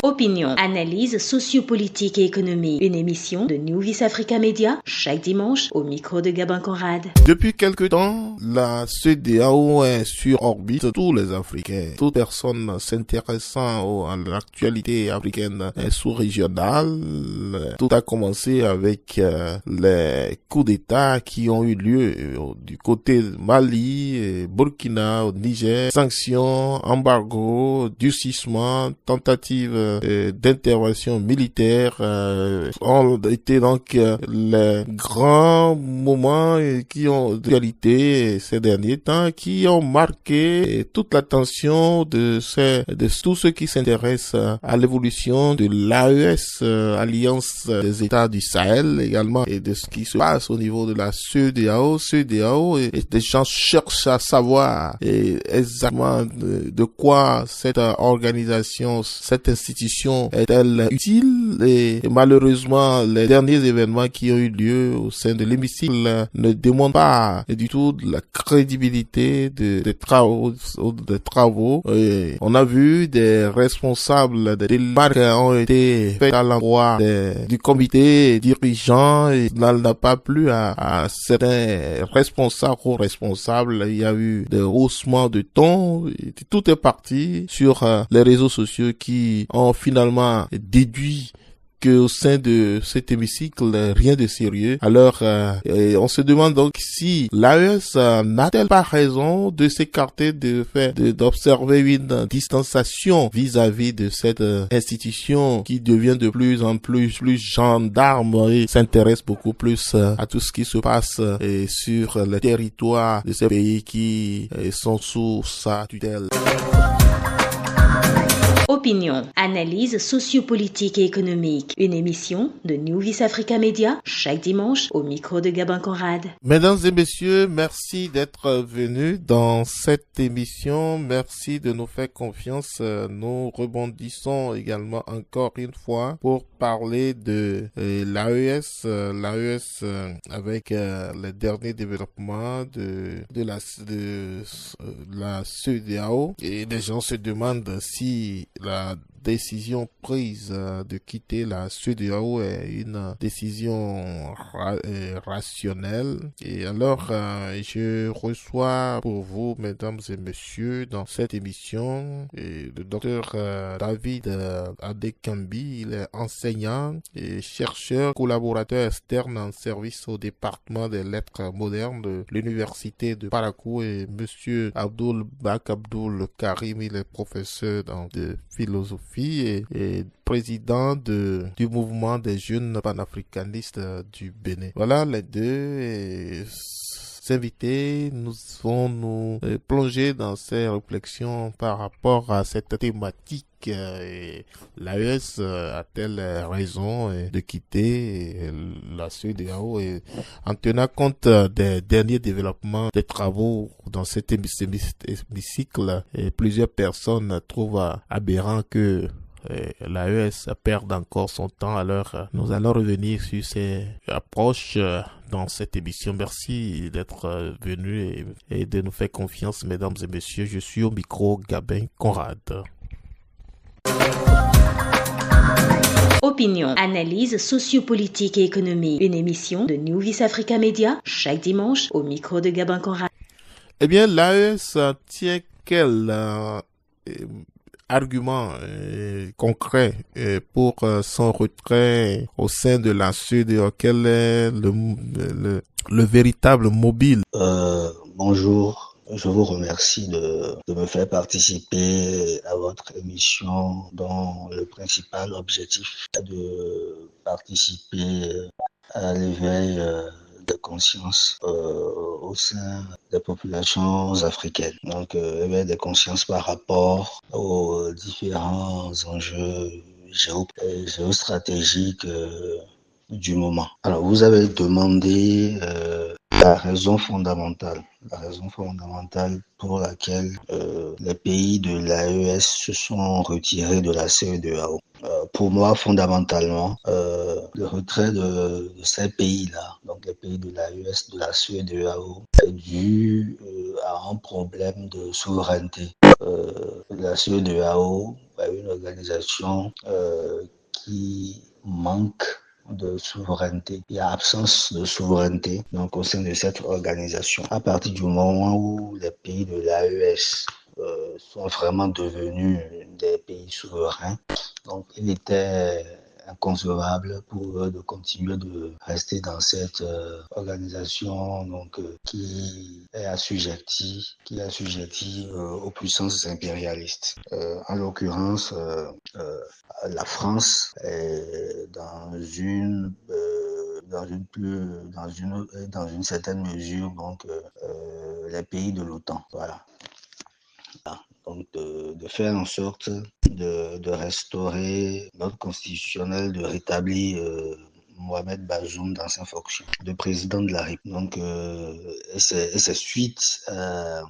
Opinion, analyse sociopolitique et économique. Une émission de New Vice Africa Media chaque dimanche au micro de Gabin Conrad. Depuis quelque temps, la CEDEAO est sur orbite. Tous les Africains, toute personne s'intéressant à l'actualité africaine et sous-régionale. Tout a commencé avec les coups d'État qui ont eu lieu du côté de Mali, Burkina, au Niger, sanctions, embargo, durcissement, tentative d'intervention militaire ont été donc les grands moments qui ont d'actualité ces derniers temps, qui ont marqué toute l'attention de tous ceux qui s'intéressent à l'évolution de l'AES, Alliance des États du Sahel également, et de ce qui se passe au niveau de la CEDEAO, et des gens cherchent à savoir exactement de quoi cette organisation, cette institution est-elle utile, et malheureusement les derniers événements qui ont eu lieu au sein de l'hémicycle ne démontrent pas du tout la crédibilité des travaux. Et on a vu des responsables, des démarches ont été faites à l'endroit du comité dirigeant, et n'a pas plu à certains responsables ou responsables. Il y a eu des haussements de ton, et tout est parti sur les réseaux sociaux qui ont finalement déduit qu'au sein de cet hémicycle, rien de sérieux. Alors, on se demande donc si l'AES n'a-t-elle pas raison de s'écarter d'observer une distanciation vis-à-vis de cette institution qui devient de plus en plus gendarme et s'intéresse beaucoup plus à tout ce qui se passe sur le territoire de ces pays qui sont sous sa tutelle. Opinion, analyse sociopolitique et économique. Une émission de New Vice Africa Media chaque dimanche au micro de Gabin Conrad. Mesdames et messieurs, merci d'être venus dans cette émission. Merci de nous faire confiance. Nous rebondissons également encore une fois pour parler de l'AES, avec les derniers développements de la CEDEAO. Et les gens se demandent si la décision prise de quitter la CEDEAO est une décision rationnelle. Et alors, je reçois pour vous, mesdames et messieurs, dans cette émission, le docteur David Adekambi. Il est enseignant et chercheur, collaborateur externe en service au département des lettres modernes de l'université de Parakou, et monsieur Abdul Karim, il est professeur de philosophie et président du mouvement des jeunes panafricanistes du Bénin. Voilà les deux invités. Nous vont nous plonger dans ces réflexions par rapport à cette thématique. L'AES a-t-elle raison de quitter la CEDEAO, en tenant compte des derniers développements des travaux dans cet hémicycle, et plusieurs personnes trouvent aberrant que l'AES perd encore son temps. Alors, nous allons revenir sur ces approches dans cette émission. Merci d'être venus et de nous faire confiance, mesdames et messieurs. Je suis au micro Gabin Conrad. Opinion, analyse sociopolitique et économique. Une émission de New Vice Africa Media chaque dimanche au micro de Gabin Conrad. Eh bien, l'AES tient quel argument concret pour son retrait au sein de la CEDEAO? Quel est le véritable mobile? Bonjour. Je vous remercie de me faire participer à votre émission, dont le principal objectif est de participer à l'éveil de conscience au sein des populations africaines. Donc, éveil de conscience par rapport aux différents enjeux géostratégiques du moment. Alors, vous avez demandé la raison fondamentale pour laquelle les pays de l'AES se sont retirés de la CEDEAO. Pour moi, fondamentalement, le retrait de ces pays-là, donc les pays de l'AES, de la CEDEAO, est dû à un problème de souveraineté. La CEDEAO une organisation qui manque de souveraineté. Il y a absence de souveraineté donc au sein de cette organisation. À partir du moment où les pays de l'AES sont vraiment devenus des pays souverains, donc il était inconcevable pour eux de continuer de rester dans cette organisation donc qui est assujettie aux puissances impérialistes. En l'occurrence, la France est dans une certaine mesure donc les pays de l'OTAN. Voilà. Donc de faire en sorte de restaurer notre constitutionnel, de rétablir Mohamed Bazoum dans ses fonctions de président de la République. Donc et c'est suite à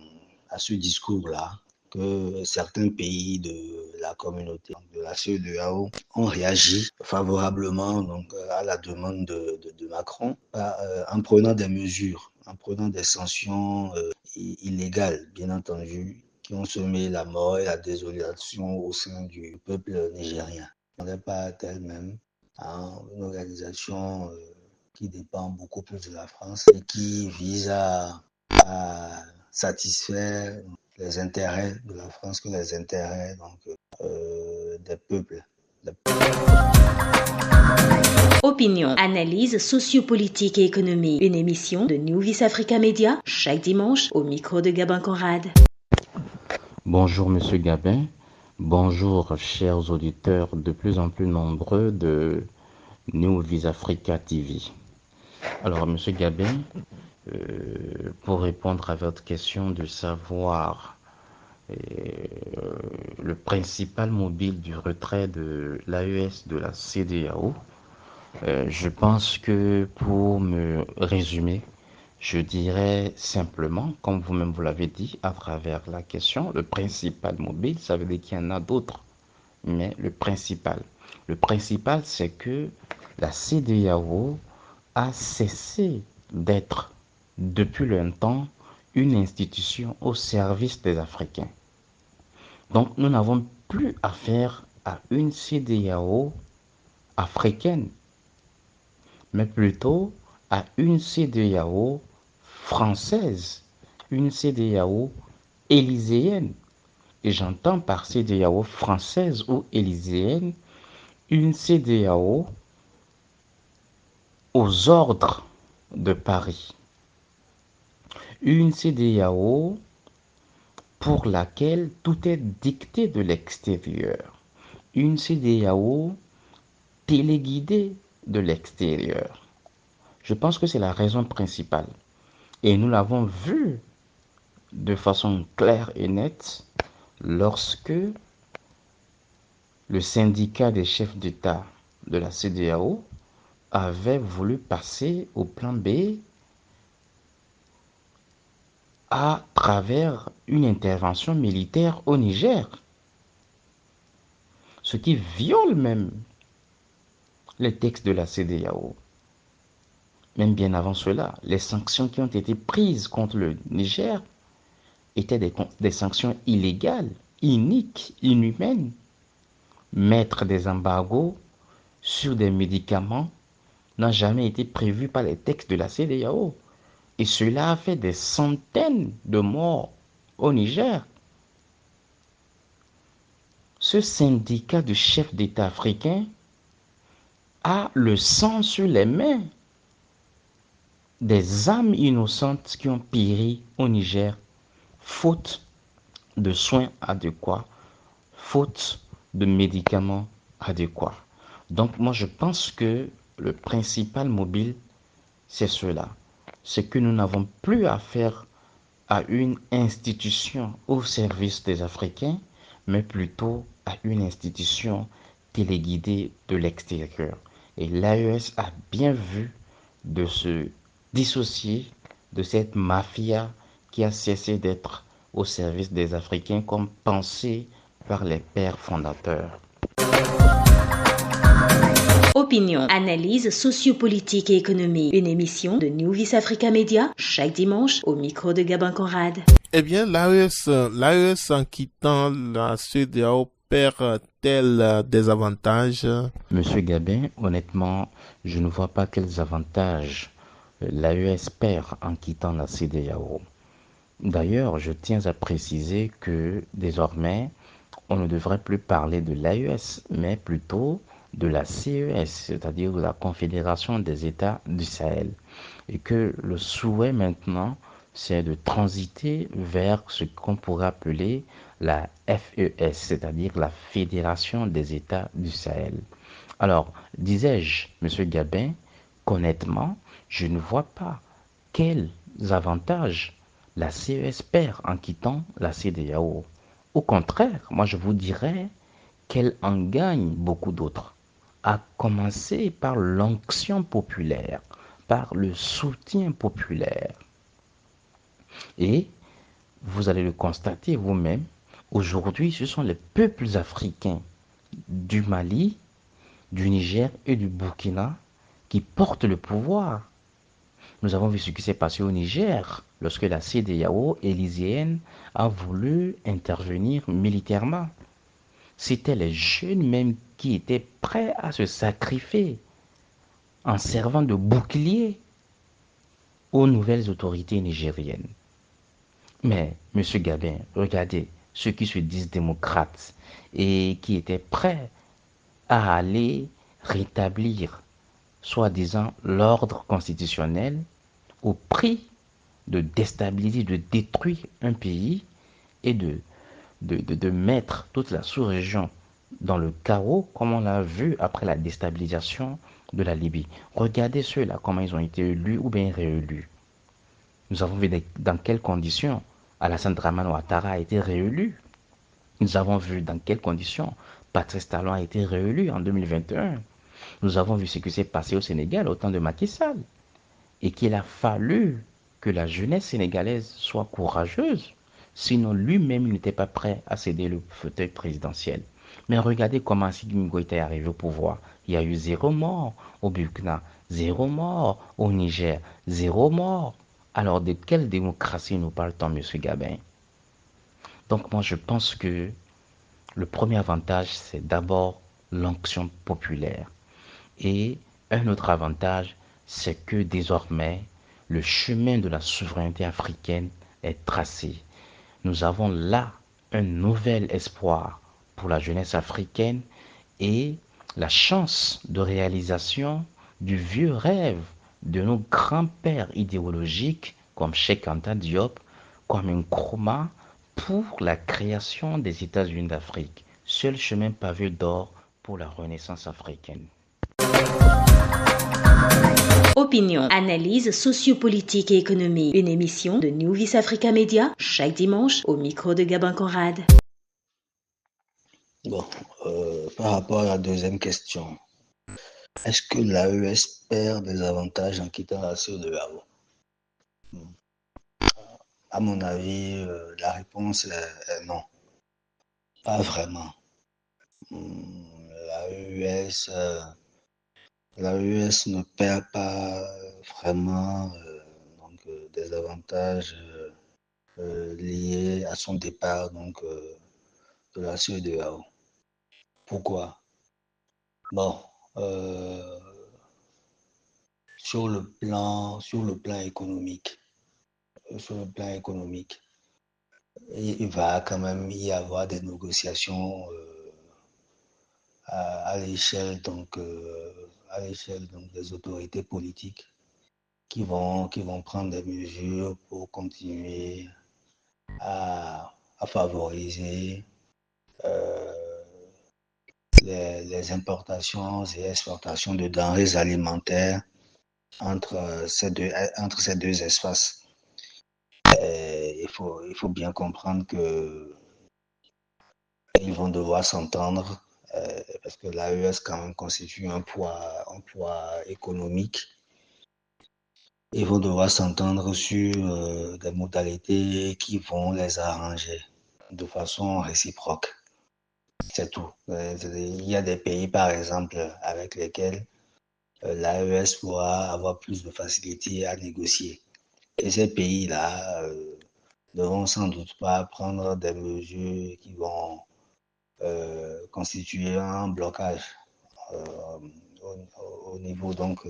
ce discours-là que certains pays de la communauté de la CEDEAO ont réagi favorablement donc à la demande de Macron en prenant des mesures, en prenant des sanctions illégales, bien entendu, qui ont semé la mort et la désolation au sein du peuple nigérien. On n'est pas elle-même une organisation qui dépend beaucoup plus de la France et qui vise à satisfaire les intérêts de la France que les intérêts donc, des peuples. Opinion, analyse sociopolitique et économique. Une émission de New Vis Africa Media chaque dimanche au micro de Gabin Conrad. Bonjour Monsieur Gabin, bonjour chers auditeurs de plus en plus nombreux de New Vis Africa TV. Alors Monsieur Gabin, pour répondre à votre question de savoir le principal mobile du retrait de l'AES de la CEDEAO, je pense que pour me résumer, je dirais simplement, comme vous-même vous l'avez dit à travers la question, le principal mobile, ça veut dire qu'il y en a d'autres, mais le principal, c'est que la CEDEAO a cessé d'être depuis longtemps une institution au service des Africains. Donc nous n'avons plus affaire à une CEDEAO africaine, mais plutôt à une CEDEAO française, une CEDEAO élyséenne. Et j'entends par CEDEAO française ou élyséenne une CEDEAO aux ordres de Paris. Une CEDEAO pour laquelle tout est dicté de l'extérieur. Une CEDEAO téléguidée de l'extérieur. Je pense que c'est la raison principale. Et nous l'avons vu de façon claire et nette lorsque le syndicat des chefs d'État de la CEDEAO avait voulu passer au plan B à travers une intervention militaire au Niger, ce qui viole même les textes de la CEDEAO. Même bien avant cela, les sanctions qui ont été prises contre le Niger étaient des sanctions illégales, iniques, inhumaines. Mettre des embargos sur des médicaments n'a jamais été prévu par les textes de la CEDEAO. Et cela a fait des centaines de morts au Niger. Ce syndicat de chefs d'État africains a le sang sur les mains des âmes innocentes qui ont péri au Niger, faute de soins adéquats, faute de médicaments adéquats. Donc moi je pense que le principal mobile, c'est cela. C'est que nous n'avons plus affaire à une institution au service des Africains, mais plutôt à une institution téléguidée de l'extérieur. Et l'AES a bien vu de se dissocier de cette mafia qui a cessé d'être au service des Africains comme pensé par les pères fondateurs. Opinion, analyse sociopolitique et économique. Une émission de New Vis Africa Media chaque dimanche au micro de Gabin Conrad. Eh bien, l'AES en quittant la CEDEAO perd-elle des avantages? Monsieur Gabin, honnêtement, je ne vois pas quels avantages l'AES perd en quittant la CEDEAO. D'ailleurs, je tiens à préciser que désormais, on ne devrait plus parler de l'AES, mais plutôt de la CES, c'est-à-dire de la Confédération des États du Sahel. Et que le souhait maintenant, c'est de transiter vers ce qu'on pourrait appeler la FES, c'est-à-dire la Fédération des États du Sahel. Alors, disais-je, Monsieur Gabin, qu'honnêtement, je ne vois pas quels avantages la CES perd en quittant la CEDEAO. Au contraire, moi je vous dirais qu'elle en gagne beaucoup d'autres, à commencer par l'onction populaire, par le soutien populaire. Et vous allez le constater vous-même, aujourd'hui ce sont les peuples africains du Mali, du Niger et du Burkina qui portent le pouvoir. Nous avons vu ce qui s'est passé au Niger lorsque la CEDEAO élyséenne a voulu intervenir militairement. C'étaient les jeunes même qui étaient prêts à se sacrifier en servant de bouclier aux nouvelles autorités nigériennes. Mais, Monsieur Gabin, regardez ceux qui se disent démocrates et qui étaient prêts à aller rétablir, soi-disant, l'ordre constitutionnel au prix de déstabiliser, de détruire un pays et de mettre toute la sous-région dans le chaos, comme on l'a vu après la déstabilisation de la Libye. Regardez ceux-là, comment ils ont été élus ou bien réélus. Nous avons vu dans quelles conditions Alassane Dramane Ouattara a été réélu. Nous avons vu dans quelles conditions Patrice Talon a été réélu en 2021. Nous avons vu ce qui s'est passé au Sénégal au temps de Macky Sall. Et qu'il a fallu que la jeunesse sénégalaise soit courageuse. Sinon, lui-même, il n'était pas prêt à céder le fauteuil présidentiel. Mais regardez comment Assimi Goïta est arrivé au pouvoir. Il y a eu 0 mort au Burkina, 0 mort au Niger, 0 mort. Alors, de quelle démocratie nous parle-t-on, Monsieur Gabin? Donc, moi, je pense que le premier avantage, c'est d'abord l'onction populaire. Et un autre avantage, c'est que désormais, le chemin de la souveraineté africaine est tracé. Nous avons là un nouvel espoir pour la jeunesse africaine et la chance de réalisation du vieux rêve de nos grands-pères idéologiques comme Cheikh Anta Diop, comme Nkrumah, pour la création des États-Unis d'Afrique. Seul chemin pavé d'or pour la renaissance africaine. Opinion, analyse sociopolitique et économique. Une émission de New Vis Africa Media chaque dimanche au micro de Gabin Conrad. Bon, par rapport à la deuxième question, est-ce que l'AES perd des avantages en quittant la CEDEAO? À mon avis, la réponse est non, pas vraiment. L'AES ne perd pas vraiment des avantages liés à son départ de la CEDEAO. Pourquoi? Bon, sur le plan économique, il va quand même y avoir des négociations à l'échelle des autorités politiques qui vont prendre des mesures pour continuer à favoriser les importations et exportations de denrées alimentaires entre ces deux espaces. Il faut bien comprendre que ils vont devoir s'entendre parce que l'AES quand même constitue un poids économique. Ils vont devoir s'entendre sur des modalités qui vont les arranger de façon réciproque. C'est tout. Il y a des pays, par exemple, avec lesquels l'AES pourra avoir plus de facilité à négocier. Et ces pays-là ne vont sans doute pas prendre des mesures qui vont constituer un blocage au niveau donc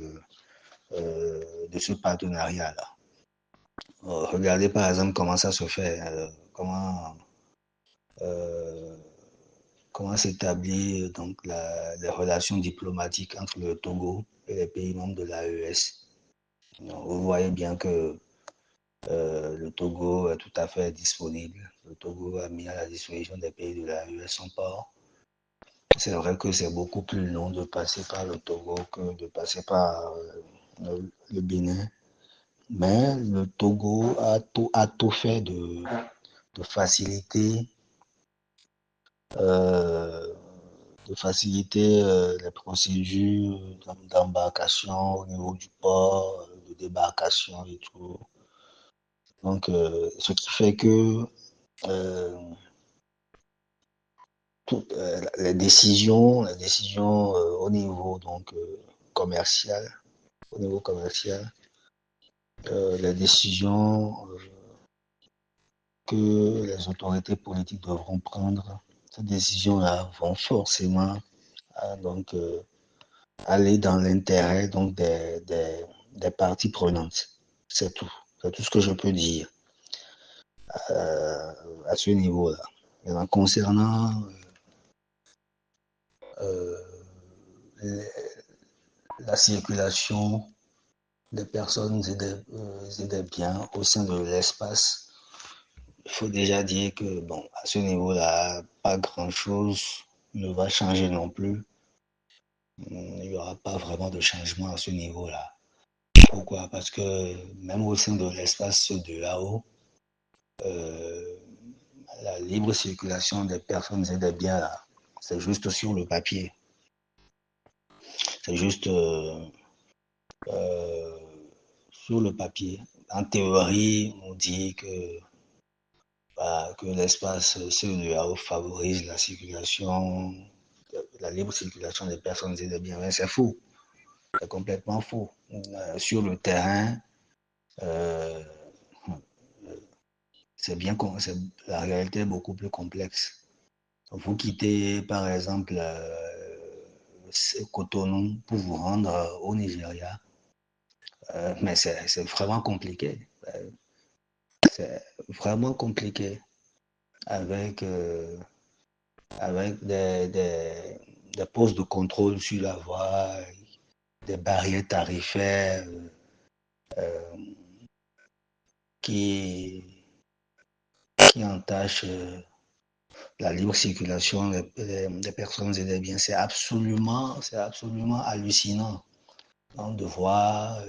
de ce partenariat-là. Regardez par exemple comment ça se fait, comment s'établit donc les relations diplomatiques entre le Togo et les pays membres de l'AES. Vous voyez bien que le Togo est tout à fait disponible. Le Togo a mis à la disposition des pays de l'AES son port. C'est vrai que c'est beaucoup plus long de passer par le Togo que de passer par le Bénin. Mais le Togo a tout fait de faciliter les procédures d'embarcation au niveau du port, de débarcation et tout. Donc, ce qui fait que toutes les décisions au niveau donc commercial, les décisions que les autorités politiques devront prendre, ces décisions-là vont forcément donc aller dans l'intérêt donc des parties prenantes. C'est tout ce que je peux dire à ce niveau-là. Maintenant, concernant la circulation des personnes et des biens au sein de l'espace, il faut déjà dire que, bon, à ce niveau-là, pas grand-chose ne va changer non plus. Il n'y aura pas vraiment de changement à ce niveau-là. Pourquoi? Parce que même au sein de l'espace de là-haut, la libre circulation des personnes et des biens, là, c'est juste sur le papier. C'est juste sur le papier. En théorie, on dit que l'espace CEDEAO favorise la circulation, la libre circulation des personnes et des biens. Mais c'est faux. C'est complètement faux. Sur le terrain, la réalité est beaucoup plus complexe. Vous quittez, par exemple, Cotonou pour vous rendre au Nigeria, mais c'est vraiment compliqué. C'est vraiment compliqué avec des postes de contrôle sur la voie, des barrières tarifaires qui entachent la libre circulation des personnes et des biens. C'est absolument hallucinant de voir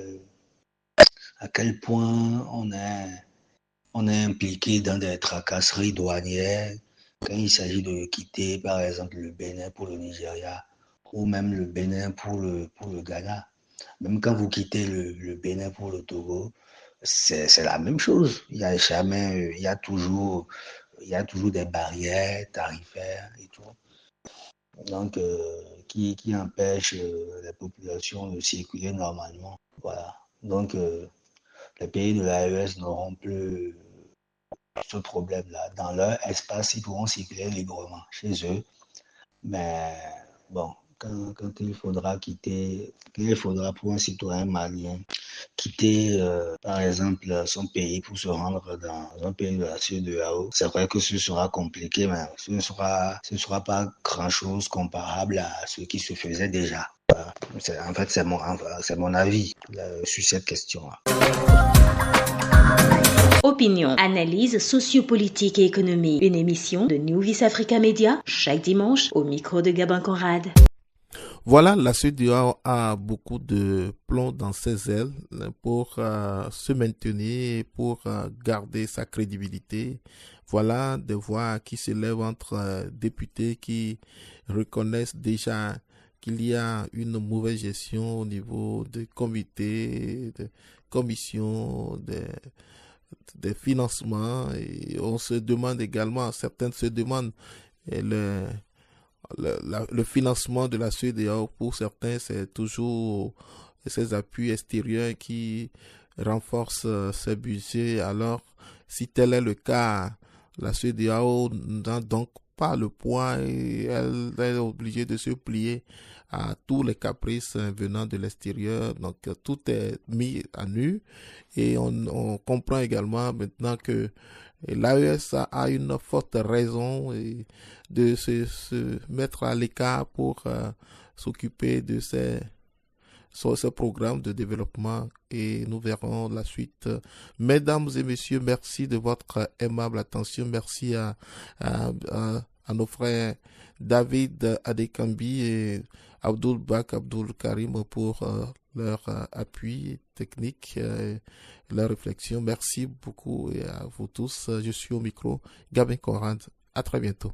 à quel point on est impliqué dans des tracasseries douanières quand il s'agit de quitter, par exemple, le Bénin pour le Nigeria ou même le Bénin pour le Ghana. Même quand vous quittez le Bénin pour le Togo, c'est la même chose. Il y a toujours des barrières tarifaires et tout. Donc, qui empêchent les populations de circuler normalement. Voilà. Donc, les pays de l'AES n'auront plus ce problème-là. Dans leur espace, ils pourront circuler librement chez eux. Mais bon, quand il faudra pour un citoyen malien quitter, par exemple, son pays pour se rendre dans un pays de la CEDEAO, c'est vrai que ce sera compliqué, mais ce ne sera pas grand-chose comparable à ce qui se faisait déjà. En fait, c'est mon avis sur cette question-là. Opinion, analyse sociopolitique et économique. Une émission de New Vice Africa Media, chaque dimanche au micro de Gabin Conrad. Voilà, la CEDEAO a beaucoup de plomb dans ses ailes pour se maintenir, pour garder sa crédibilité. Voilà des voix qui se lèvent entre députés qui reconnaissent déjà qu'il y a une mauvaise gestion au niveau des comités, des commissions, des financements. Et on se demande également, certains se demandent le financement de la CEDEAO. Pour certains, c'est toujours ces appuis extérieurs qui renforcent ces budgets. Alors, si tel est le cas, la CEDEAO n'a donc pas le poids et elle est obligée de se plier à tous les caprices venant de l'extérieur. Donc tout est mis à nu et on comprend également maintenant que l'AES a une forte raison de se mettre à l'écart pour s'occuper de ce programme de développement et nous verrons la suite. Mesdames et messieurs, merci de votre aimable attention. Merci à nos frères David Adekambi et Abdul Bak Abdul Karim pour leur appui technique, leur réflexion. Merci beaucoup et à vous tous. Je suis au micro, Gabin Conrad. À très bientôt.